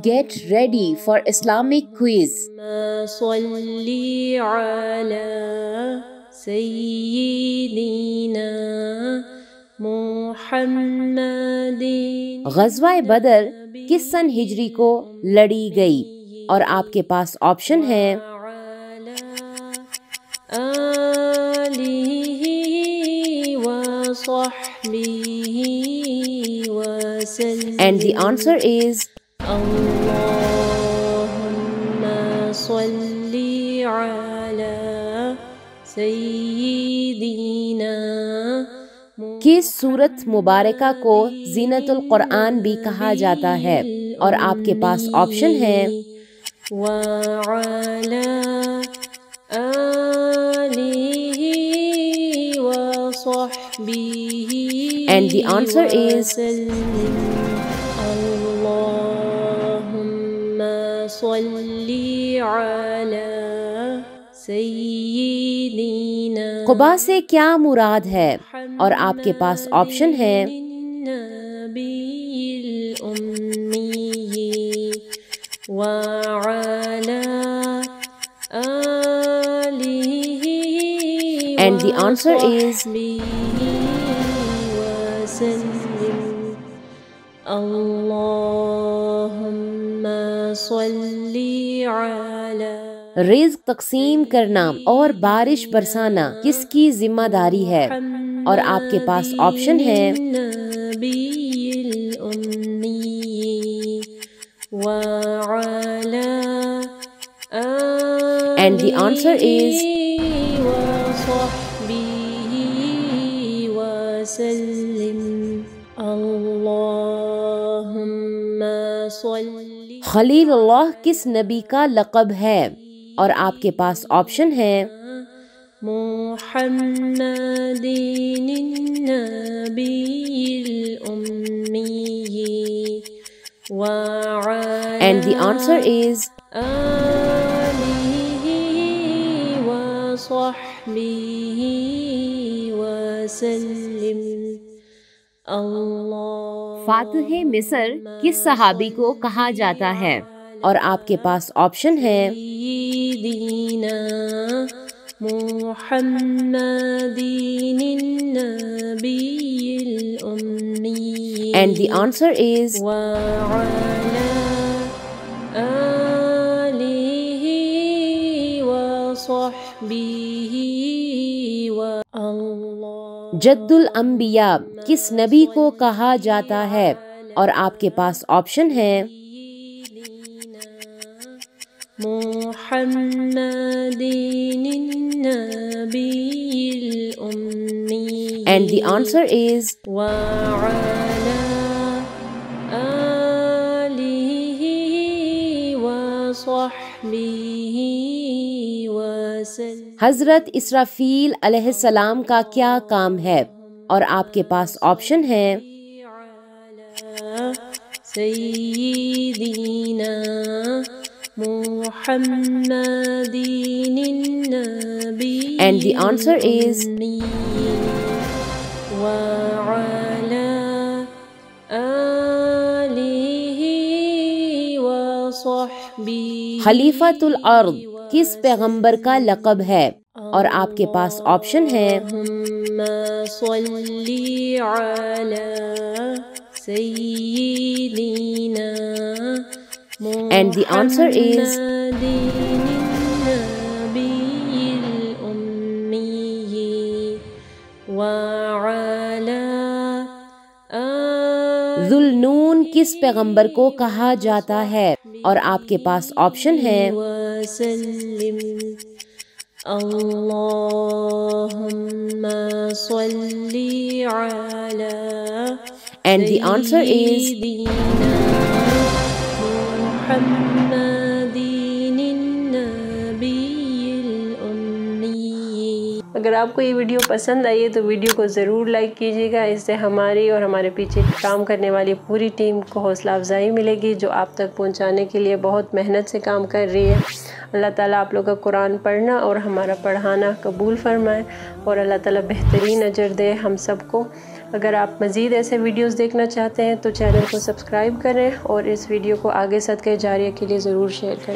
Get ready for Islamic quiz. صلی علی سیدنا محمد. غزوہ بدر کس سن ہجری کو لڑی گئی؟ اور آپ کے پاس آپشن ہے اینڈ دی آنسر از اللہم صلی علی سیدنا. کس سورت مبارکہ کو زینت القرآن بھی کہا جاتا ہے؟ اور آپ کے پاس آپشن ہے وعلی آلہ وصحبہ اینڈ دی آنسر از اللہم صلی علی سیدنا. قبا سے کیا مراد ہے؟ اور آپ کے پاس آپشن ہے اینڈ دی آنسر از اللہم صلی علی. رزق تقسیم کرنا اور بارش برسانا کس کی ذمہ داری ہے؟ اور آپ کے پاس آپشن ہے اینڈ دی آنسر از خلیل اللہ کس نبی کا لقب ہے؟ اور آپ کے پاس آپشن ہے محمد النبی الامی اینڈ دی آنسر از آلہ وصحبہ وسلم. فاتح مصر کس صحابی کو کہا جاتا ہے؟ اور آپ کے پاس آپشن ہے سیدنا محمد النبی الامی اینڈ دی آنسر از وعلی آلہ وصحبہ جد الانبیاء کس نبی کو کہا جاتا ہے؟ اور آپ کے پاس آپشن ہے محمد النبی الامی اینڈ دی آنسر از وعلی آلہ وصحبہ وسلم. حضرت اسرافیل علیہ السلام کا کیا کام ہے؟ اور آپ کے پاس آپشن ہے سیدنا محمد النبی اینڈ دی آنسر از وعلی آلہ وصحبہ. خلیفۃ الارض کس پیغمبر کا لقب ہے؟ اور آپ کے پاس آپشن ہے اللہم صلی علی سیدنا اینڈ دی آنسر از النبی الامی وعلی ذوالنون کس پیغمبر کو کہا جاتا ہے؟ اور آپ کے پاس آپشن ہے وسلم. اللہم صلی علی اینڈ دی آنسر از سیدنا محمد النبی الامی. اگر آپ کو یہ ویڈیو پسند آئی ہے تو ویڈیو کو ضرور لائک کیجیے گا. اس سے ہماری اور ہمارے پیچھے کام کرنے والی پوری ٹیم کو حوصلہ افزائی ملے گی جو آپ تک پہنچانے کے لیے بہت محنت سے کام کر رہی ہے. اللہ تعالیٰ آپ لوگ کا قرآن پڑھنا اور ہمارا پڑھانا قبول فرمائے اور اللہ تعالیٰ بہترین اجر دے ہم سب کو. اگر آپ مزید ایسے ویڈیوز دیکھنا چاہتے ہیں تو چینل کو سبسکرائب کریں اور اس ویڈیو کو آگے صدقہ جاریہ کے لیے ضرور شیئر کریں۔